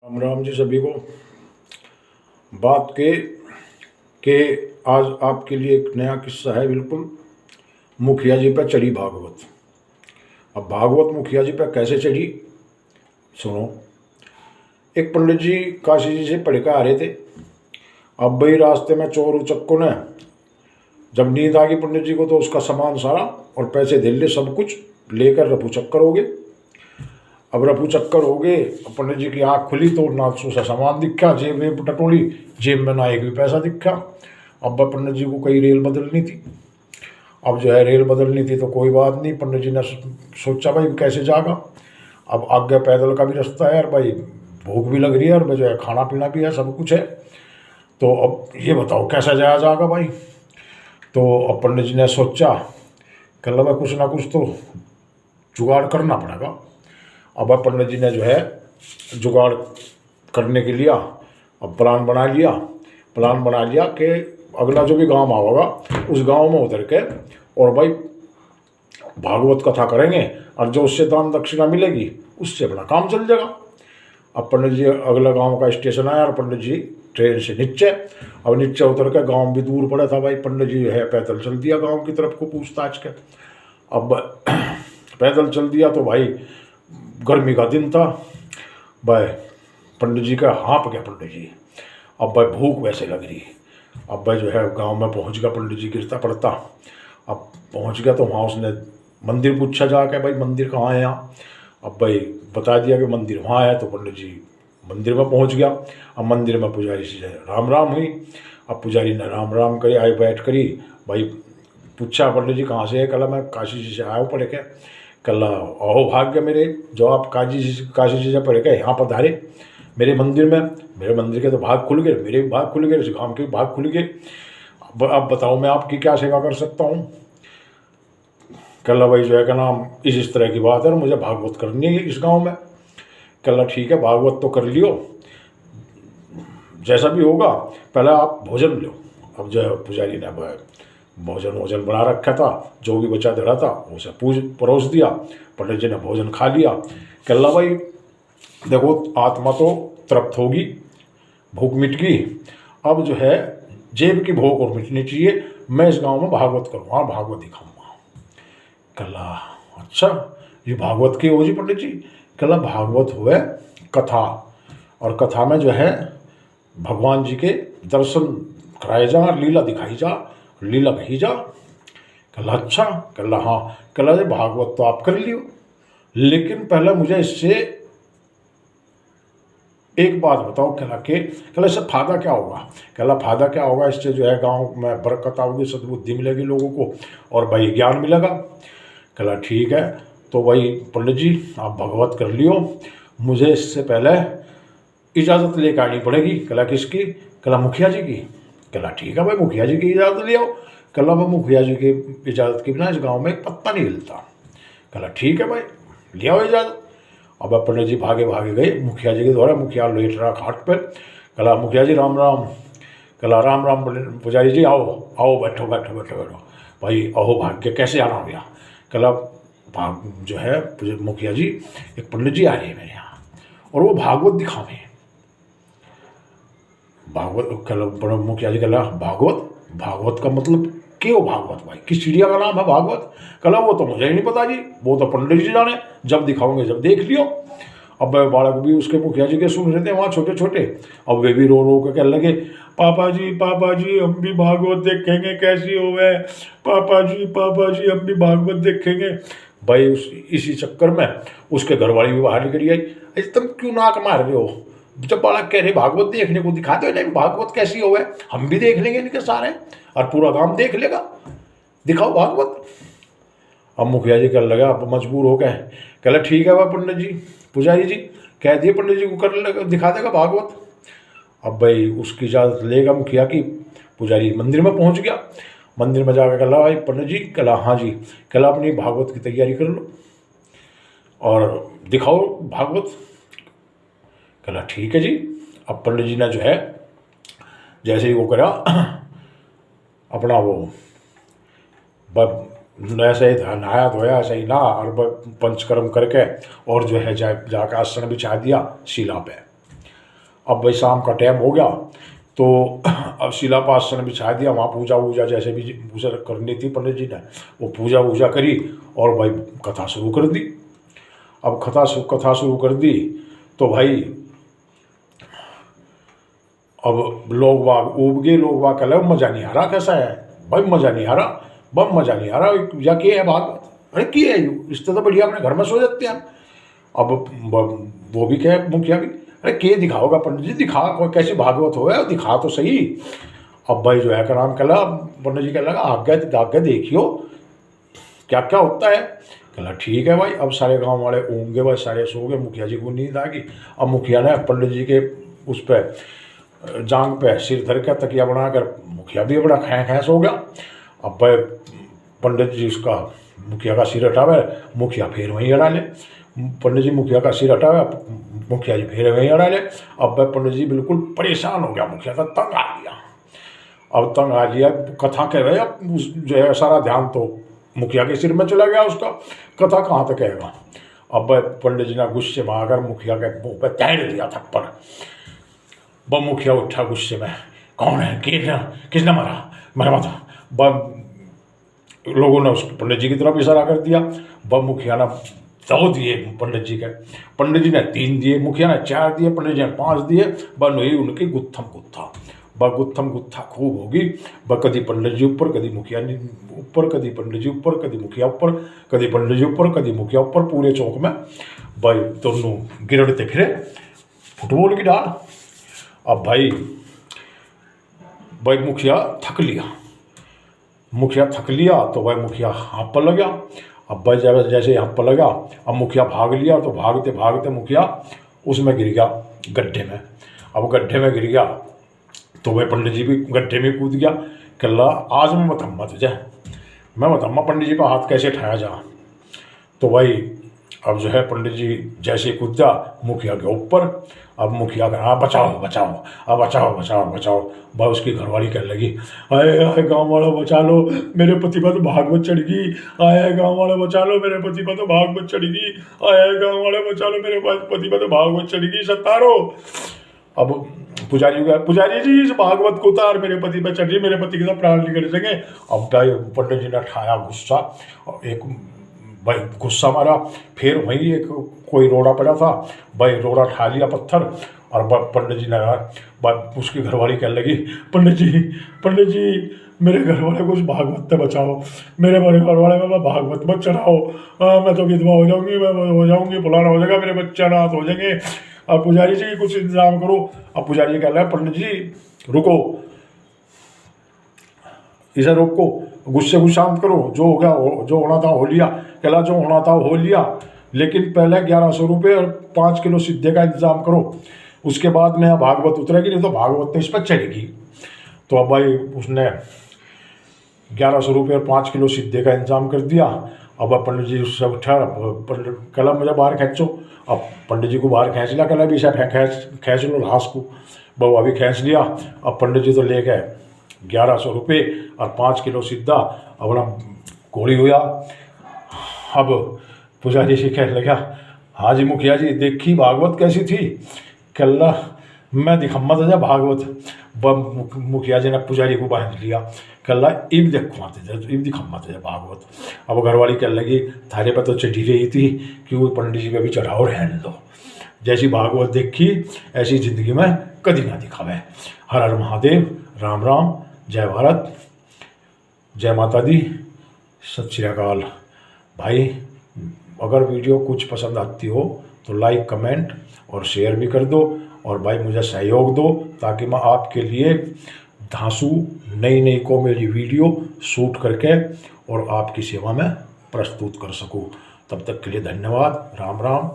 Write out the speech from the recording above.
राम राम जी सभी को। बात के आज आपके लिए एक नया किस्सा है। बिल्कुल मुखिया जी पे चढ़ी भागवत। अब भागवत मुखिया जी पे कैसे चढ़ी सुनो। एक पंडित जी काशी जी से पढ़ के आ रहे थे। अब भाई रास्ते में चोर उचक्कों ने जब नींद आ गई पंडित जी को तो उसका सामान सारा और पैसे दे ले सब कुछ लेकर रफू चक्कर हो गए। अब रफू चक्कर हो गए। पंडित जी की आँख खुली तो ना सा सामान दिखा, जेब में टटोली, जेब में ना एक भी पैसा दिखा। अब पंडित जी को कई रेल बदलनी थी। अब जो है रेल बदलनी थी तो कोई बात नहीं, पंडित जी ने सोचा भाई कैसे जागा। अब आगे पैदल का भी रास्ता है और भाई भूख भी लग रही है और जो है खाना पीना भी है, सब कुछ है। तो अब ये बताओ कैसा जाया जाएगा भाई। तो अब पंडित जी ने सोचा कल भाई कुछ ना कुछ तो जुगाड़ करना पड़ेगा। अब पंडित जी ने जो है जुगाड़ करने के लिए अब प्लान बना लिया कि अगला जो भी गांव आएगा उस गांव में उतर के और भाई भागवत कथा करेंगे और जो उससे दान दक्षिणा मिलेगी उससे अपना काम चल जाएगा। अब पंडित जी अगला गांव का स्टेशन आया और पंडित जी ट्रेन से नीचे, अब नीचे उतर के गांव भी दूर पड़ा था भाई। पंडित जी है पैदल चल दिया गांव की तरफ को पूछताछ के। अब पैदल चल दिया तो भाई गर्मी का दिन था भाई, पंडित जी का हाँप गया पंडित जी। अब भाई भूख वैसे लग रही। अब भाई जो है गांव में पहुंच गया पंडित जी गिरता पड़ता। अब पहुंच गया तो वहाँ उसने मंदिर पूछा जाके भाई मंदिर कहाँ है यहाँ। अब भाई बता दिया कि मंदिर वहाँ है। तो पंडित जी मंदिर में पहुंच गया। अब मंदिर में पुजारी से राम राम हुई। अब पुजारी ने राम राम करी, आई बैठ करी भाई। पूछा पंडित जी कहाँ से है। कल मैं काशी जी से आया हूँ पढ़ के। कल अहो भाग्य मेरे जो आप काशी जी से पढ़ के यहाँ पधारे मेरे मंदिर में। मेरे मंदिर के तो भाग खुल गए, मेरे भी भाग खुल गए, इस गाँव के भी भाग खुल गए। अब बताओ मैं आपकी क्या सेवा कर सकता हूँ। कल भाई जो है क्या नाम इस तरह की बात है और मुझे भागवत करनी है इस गाँव में। कल ठीक है भागवत तो कर लियो, जैसा भी होगा पहले आप भोजन लो। अब जो है पुजारी ने भोजन बना रखा था, जो भी बचा धरा था उसे परोस दिया। पंडित जी ने भोजन खा लिया। कल्ला भाई देखो आत्मा तो तृप्त होगी, भूख मिट गई। अब जो है जेब की भूख और मिटनी चाहिए। मैं इस गांव में भागवत करूँगा, भागवत दिखाऊंगा। कल्ला अच्छा ये भागवत की हो जी पंडित जी। कल्ला भागवत हुए कथा, और कथा में जो है भगवान जी के दर्शन कराए जा, लीला दिखाई जा, लीला कही जा। कल्ला अच्छा। कल्ला हाँ। कल्ला ये भागवत तो आप कर लियो, लेकिन पहले मुझे इससे एक बात बताओ। कल्ला इससे फायदा क्या होगा। कल्ला फायदा क्या होगा, इससे जो है गांव में बरकत आओगी, सद्बुद्धि मिलेगी लोगों को और भाई ज्ञान मिलेगा। कल्ला ठीक है। तो भाई पंडित जी आप भागवत कर लियो, मुझे इससे पहले इजाज़त लेकर आनी पड़ेगी। कल्ला किसकी। कल्ला मुखिया जी की। कल्ला ठीक है भाई मुखिया जी की इजाज़त ले आओ। कल्ला मैं मुखिया जी की इजाज़त के बिना इस गांव में एक पत्ता नहीं हिलता। कल्ला ठीक है भाई ले आओ इजाज़त। अब पंडित जी भागे गए मुखिया जी के द्वारा। मुखिया लेट रहा खाट पर। कल्ला मुखिया जी राम राम। कल्ला राम राम। पुजारी जी आओ आओ बैठो भाई। अहो भाग्य कैसे आना हो गया। कल्ला जो है मुखिया जी एक पंडित जी आ रहे हैं मेरे यहाँ और वो भागवत दिखावे। भागवत कल मुखिया जी कला भागवत का मतलब क्यों भागवत भाई, किस चिड़िया का नाम है भागवत। कला वो तो मुझे ही नहीं पता जी, वो तो पंडित जी जाने, जब दिखाओगे जब देख लियो। अब बालक भी उसके मुखिया जी के सुन रहे थे वहाँ छोटे छोटे। अब वे भी रो के कहने लगे पापा जी हम भी भागवत देखेंगे कैसी हो गए। पापा जी हम भी भागवत देखेंगे। भाई इसी चक्कर में उसके घरवाली भी बाहर निकली आई। ऐसे तुम क्यों नाक मार रहे हो, जब बालक कह रहे भागवत देखने को दिखाते हो नहीं, भागवत कैसी हो गए, हम भी देख लेंगे इनके सारे और पूरा गांव देख लेगा, दिखाओ भागवत। अब मुखिया जी कहने लगा अब मजबूर हो गए। कहला ठीक है वह पंडित जी पुजारी जी कह दिए पंडित जी को कर लेगा, दिखा देगा भागवत। अब भाई उसकी इजाज़त लेगा मुखिया की। पुजारी मंदिर में पहुंच गया। मंदिर में जाकर कहला भाई पंडित जी। कहला हाँ जी। कहला अपनी भागवत की तैयारी कर लो और दिखाओ भागवत। कहला ठीक है जी। अब पंडित जी ने जो है जैसे ही वो करा अपना वो ऐसे ही नहाया धोया ऐसे ही ना और पंचकर्म करके और जो है जाकर आसन बिछा दिया शिला पे। अब भाई शाम का टाइम हो गया, तो अब शिलापासन बिछा दिया, वहाँ पूजा वूजा जैसे भी पूजा करनी थी पंडित जी ने, वो पूजा वूजा करी और भाई कथा शुरू कर दी। अब कथा शुरू कर दी तो भाई अब लोग वाग उब गए, लोग वाग कह मज़ा नहीं आ रहा, कैसा है भाई, मज़ा नहीं आ रहा, बम मज़ा नहीं आ रहा, या क्या है भागवत, अरे क्या है इससे तो बढ़िया अपने घर में सो जाते हैं। अब वो भी कहे मुखिया भी, अरे के दिखाओगा पंडित जी, दिखा कोई कैसी भागवत हो, दिखा तो सही। अब भाई जो है का नाम कहला, पंडित जी कह लगा आगे देखियो क्या क्या होता है। कहला ठीक है भाई। अब सारे गांव वाले ऊँगे भाई, सारे सो गए, मुखिया जी को नींद आ गई। अब मुखिया ने पंडित जी के उस पर जांग पे सिर धर के तकिया बनाकर मुखिया भी बड़ा खै सो गया। अब भाई पंडित जी उसका मुखिया का सिर हटावे, मुखिया फिर वहीं अड़ा ले, पंडित जी मुखिया का सिर हटावे, मुखिया जी फिर वहीं अड़ा ले। अब भाई पंडित जी बिल्कुल परेशान हो गया, मुखिया का तंग आ गया। अब तंग आ गया, कथा कह रहे, अब जो है सारा ध्यान तो मुखिया के सिर में चला गया, उसका कथा कहाँ तक कहेगा। अब भाई पंडित जी ने गुस्से में आकर मुखिया के मुँह पर तैर दिया थप्पड़। बम मुखिया उठा गुस्से में, कौन है, किसने मारा, मेरा माता। बम लोगों ने उस पंडित जी की तरफ इशारा कर दिया। बम मुखिया ने 100 दिए पंडित जी के, पंडित जी ने 3 दिए, मुखिया ने 4 दिए, पंडित जी ने 5 दिए। बन हुई उनकी गुत्थम गुत्था, गुत्थम गुत्था खूब होगी। कदी पंडित जी ऊपर, कदी मुखिया ऊपर, कदी पंडित जी ऊपर, कदी मुखिया ऊपर, कदी पंडित जी ऊपर, कदी मुखिया ऊपर, पूरे चौक में भाई दोनों गिरड़ते फिरे फुटबॉल की डाल। अब भाई मुखिया थक लिया तो भाई मुखिया हाथ पर लगा। अब भाई जैसे हाथ पर लगा, अब मुखिया भाग लिया, तो भागते भागते मुखिया उसमें गिर गया, गड्ढे में। अब गड्ढे में गिर गया तो भाई पंडित जी भी गड्ढे में कूद गया। कल्ला आज मैं मतम्मा तुझे, मैं मतम्मा पंडित जी पर हाथ कैसे उठाया जा। तो भाई अब जो है पंडित जी जैसे कूदा मुखिया के ऊपर। अब मुखिया का हाँ बचाओ, अब बचाओ। भाई उसकी घरवाली कहने लगी, आए गाँव वालों बचा लो, मेरे पति पर तो भागवत चढ़ गई, आए गाँव वालों बचा लो, मेरे पति पर तो भागवत चढ़ गई, आए गाँव वाले बचा लो, मेरे पति पर तो भागवत चढ़ गई, सतारो। अब पुजारी जी इस भागवत को उतार, मेरे पति पर चढ़ रही, मेरे पति के साथ प्राण निकल सके। अब भाई पंडित जी ने ठाया गुस्सा, एक भाई गुस्सा मारा, फिर वहीं एक कोई रोड़ा पड़ा था, भाई रोड़ा ठा लिया पत्थर। और पंडित जी ने उसकी घरवाली कहने लगी, पंडित जी मेरे घर वाले कुछ भागवत से बचाओ, मेरे घर वाले में भागवत मत चढ़ाओ, मैं तो विधवा हो जाऊंगी, मैं हो जाऊंगी, फलाना हो जाएगा, मेरे बच्चे अनाथ हो जाएंगे, अब पुजारी जी कुछ इंतजाम करो। अब पुजारी जी कह रहे हैं, पंडित जी रुको, इसे रोको, गुस्से को शांत करो, जो हो गया जो होना था हो लिया। कहला जो होना था हो लिया, लेकिन पहले 1100 रुपये और 5 किलो सिद्धे का इंतजाम करो, उसके बाद में भागवत उतरेगी, नहीं तो भागवत तो इस पर चढ़ेगी। तो अब भाई उसने 1100 रुपये और 5 किलो सिद्धे का इंतजाम कर दिया। अब पंडित जी उससे उठा, कहला मुझे बाहर खींचो। अब पंडित जी को बाहर खींच लिया, कहला भी खींच लो लाश को। बहु अभी खींच लिया। अब पंडित जी तो ले गए 1100 रुपये और 5 किलो सिद्धा, अपना घोड़ी हुआ। अब पुजारी जी कहने लगा, हाँ जी मुखिया जी देखी भागवत कैसी थी। कल्ला मैं दिखम्मा था भागवत। मुखिया जी ने पुजारी को बांध लिया, कल्ला इब दिखम्मा था भागवत। अब घरवाली कहने लगी, थारे पर तो चढ़ी रही थी, क्यों पंडित जी पे भी चढ़ाओ रहने दो, जैसी भागवत देखी ऐसी जिंदगी में कभी ना दिखावे। हर हर महादेव, राम राम, जय भारत, जय माता दी, सत श्री अकाल। भाई अगर वीडियो कुछ पसंद आती हो तो लाइक कमेंट और शेयर भी कर दो, और भाई मुझे सहयोग दो ताकि मैं आपके लिए धांसू नई कॉमेडी वीडियो शूट करके और आपकी सेवा में प्रस्तुत कर सकूं। तब तक के लिए धन्यवाद। राम राम।